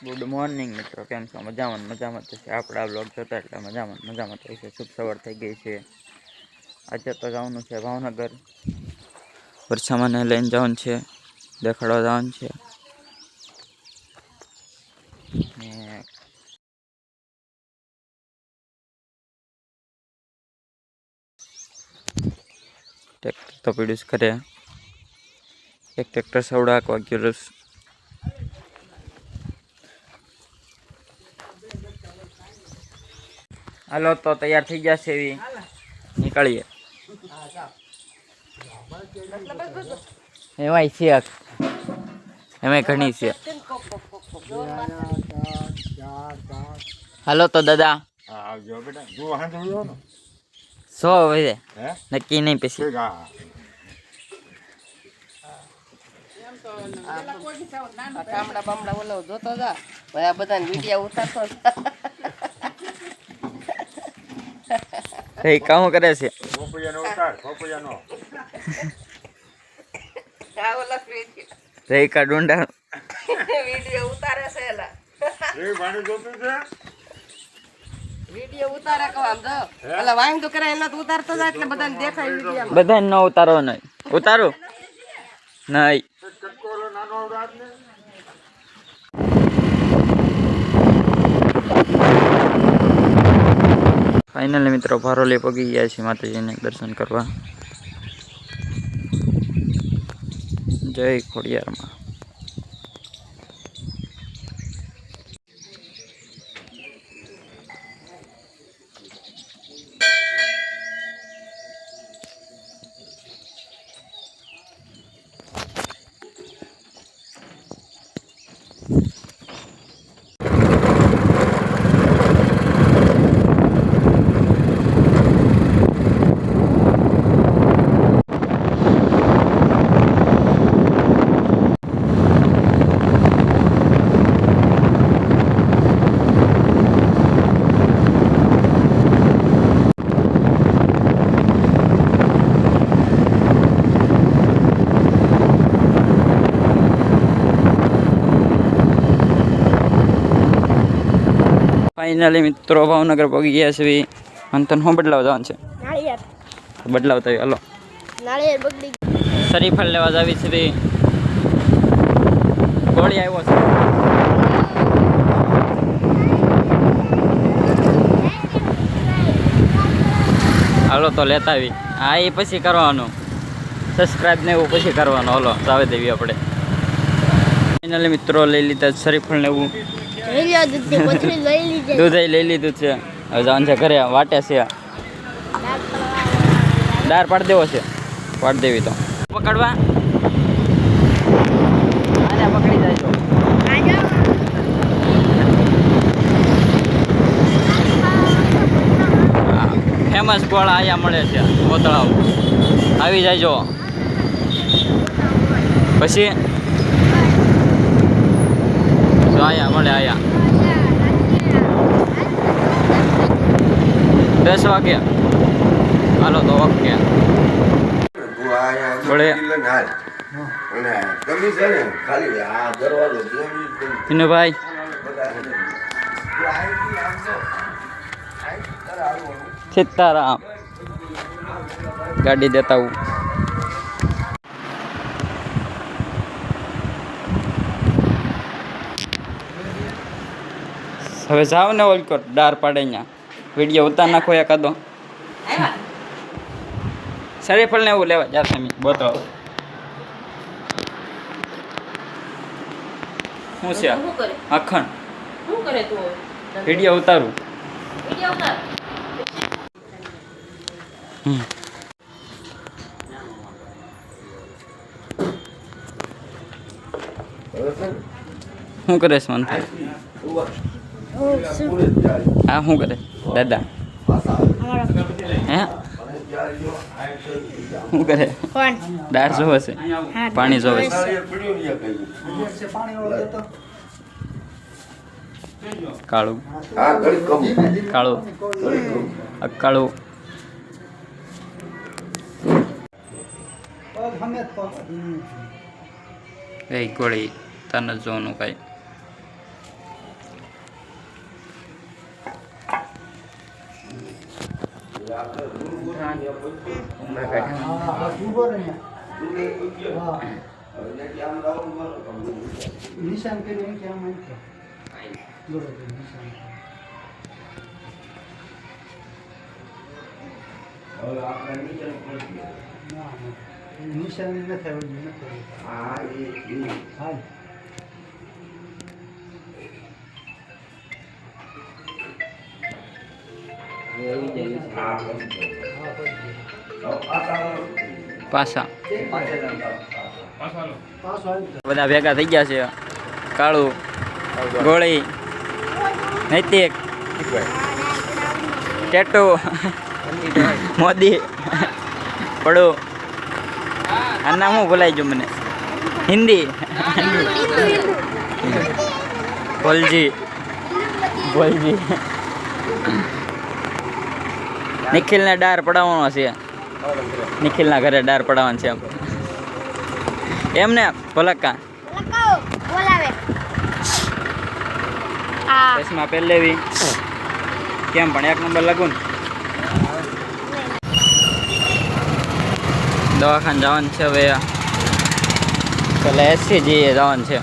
Good morning મિત્રો, કેમ છો? મજામાં મજામાં તો છે. આપણા બ્લોગ જોતા એટલે મજામાં તો છે. શુભ સવાર થઈ ગઈ છે. આજે તો જવાનું છે ભાવનગર, વર્ષામાને લઈને જવાનું છે, દેખાડવા જવાનું છે. ને ટ્રેક્ટર તો પીડ્યું કરે, એક ટ્રેક્ટર સવડાક વાગ્યું. હાલો તો તૈયાર થઈ જશે, એવી નીકળીએ. એમાંય છે, એમાંય ઘણી છે. હાલો તો દાદા, સો હવે નક્કી નહીં પછી. ટામડા બામડા ઓલો જોતો જા ભાઈ, આ બધા વિડિયા ઉતારતો એ કામ કરે છે. રેકા ડુંડા વિડિયો ઉતારે છે એલા. વિડિયો ઉતારે કો આમ જો એલા વાંગ તો કરે એલા તો ઉતારતો જા એટલે બધાને દેખાય વિડિયો. બધાને ન ઉતારો નહીં. ઉતારું નહીં. ફાઇનલી મિત્રો ભારોલી પગી ગયા છે માતાજીને દર્શન કરવા. જય ખોડિયારમાં. ફાઇનલી મિત્રો ભાવનગર પગી ગયા છે. અંતન હું બદલાવ જવાનું છે? બદલાવતા હાલો. શરીફળ લેવા જાવી છે. ગોળી આવ્યો છે. હાલો તો લેતા આવી. હા એ પછી કરવાનું, સબસ્ક્રાઈબ ને એવું પછી કરવાનું. હાલો જાવે દેવી આપણે. ફાઇનલી મિત્રો લઈ લીધા શરીફળ ને એવું. દૂધ લઈ લીધું છે. હવે જવાનું છે ઘરે. વાટે છે, દાર પાડી દેવો છે. પાડી દેવી તો પકડવા પકડી જાય. ફેમસ ગોળા અહીંયા મળે છે કોતળાવ. આવી જાય જો. પછી જો અહીંયા મળે. અહીંયા 10 વાગે. હાલો તો ઓકે. ભાઈ સીતારામ ગાડી દેતા હું. હવે જાવ ને ઓલકોટ ડાર પાડે અહીંયા. વિડીયો ઉતાર નાખો એકાદો. શરીફળ ને એવું લેવા યાર તમે બોતલ. શું છે અખંડ? શું કરે તું? વિડીયો ઉતારું. વિડિયો ઉતાર. શું કરે છે મન? હા શું કરે દાદા? હે શું કરે? દાળ જોવે છે, પાણી જોવે છે. કાળું કાળું અકાળું. એ ગોળી તને જોવાનું કાંઈ. નિશાન કર્યું કે આમ બરોબર નિશાન નિશાન ન થાય હા પાછા પાછો બધા ભેગા થઈ ગયા છે કાળુ ગોળી નૈતિક ટેટુ મોદી પડો આ નામ હું ભૂલાઈ ગયું મને હિન્દી ભોલજી ભોલજી નિખિલને ડાર પડાવવાનો છે નિખિલના ઘરે ડાર પડાવવાનો છે એમને ભલક્કા ચશ્મા પહેરી લેવી કેમ પણ 1 નંબર લાગુ ને દવાખાને જવાનું છે હવે પેલા એસસીજી જવાનું છે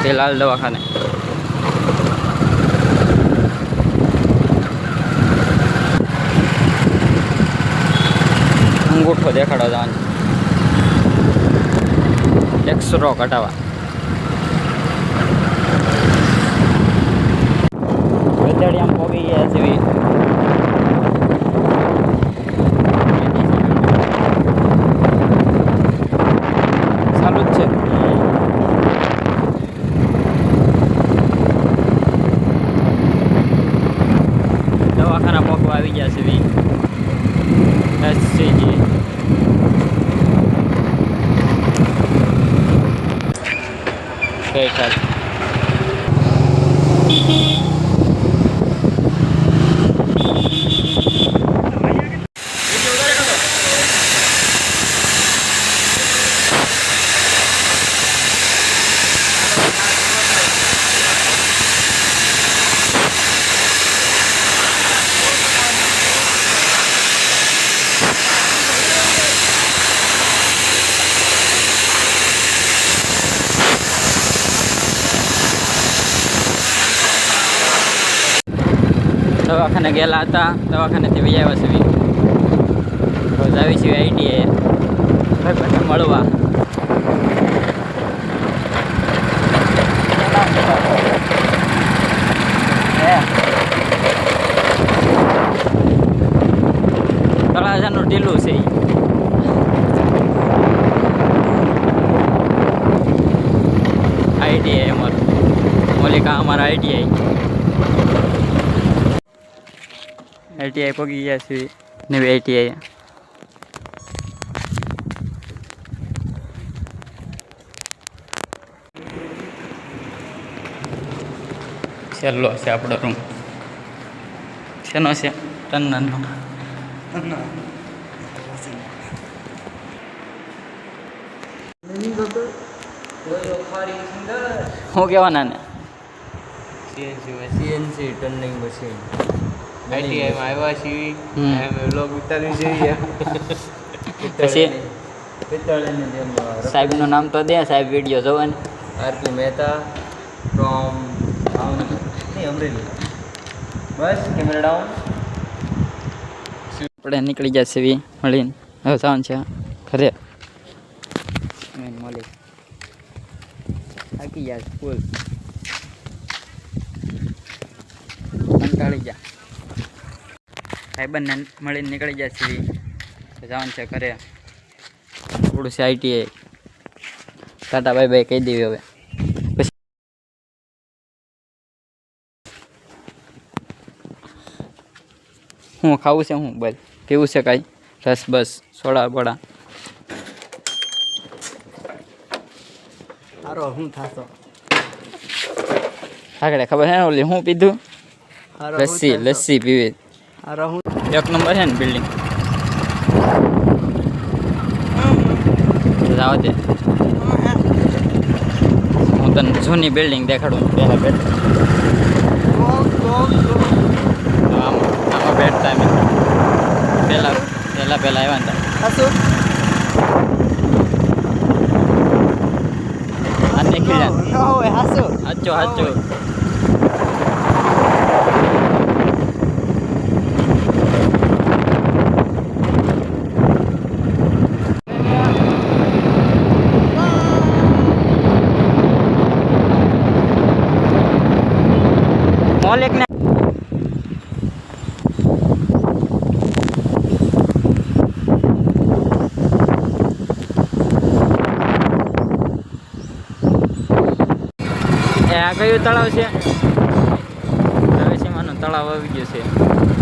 ફિલહાલ દવાખાને અંગૂઠો દેખાડવા જવાનું એક્સરો કટાવવા વેતડિયામાં પોગી ગયા છે ચાલુ જ છે દવાખાના પોગવા આવી ગયા છે એસસીજી ગઈકાલ દવાખાને ગયેલા હતા દવાખાનેથી વહી આવ્યા છે રોજ આવી છે આઈટીઆઈ ભાઈ મળવા તળાજાનું ઢીલું છે આઈટીઆઈ અમારું મોલિકા અમારા આઈટીઆઈ પગી ગયા છે નવી આઈટીઆઈ છેલ્લો છે આપણો રૂમ શેનો છે ટન્નનો શું કહેવાના ને સીએનસી ટર્નિંગ મશીન આઈટીઆઈમાં આવ્યા છીએ એમ વ્લોગ ઉતારી જોઈએ પછી પિત્તળની જેમ સાહેબનું નામ તો દે સાહેબ વિડીયો જોવે ને આરપી મહેતા ફ્રોમ ભાવનગર નહીં અમરેલી બસ કેમેરા ડાઉન આપણે નીકળી ગયા છે મળીને હવે જવાનું છે ઘરે મળી થાકી ગયા ફૂલ કંટાળી ગયા ભાઈબંધને મળીને નીકળી ગયા છીએ જવાનું છે ઘરે થોડું છે આઈટીઆઈ ટાટા બાય બાય કહી દેવી હવે પછી શું ખાવું છે હું બોલ પીવું છે કાંઈ રસ બસ સોડા બોડા હારો હું થાતો આગળ ખબર છે ને ઓલી હું પીધું લસ્સી પીવી હારો હું 1 નંબર છે ને બિલ્ડિંગ જાવ દે હું તને જૂની બિલ્ડિંગ દેખાડું પહેલાં બેઠ આમ હતા અમે પહેલાં આવ્યા હતા હાસું આ નીકળી જાય ન હોય હાસું સાચો મોલ એક ને આ કયું તળાવ છે રવેશીમાનું તળાવ આવી ગયું છે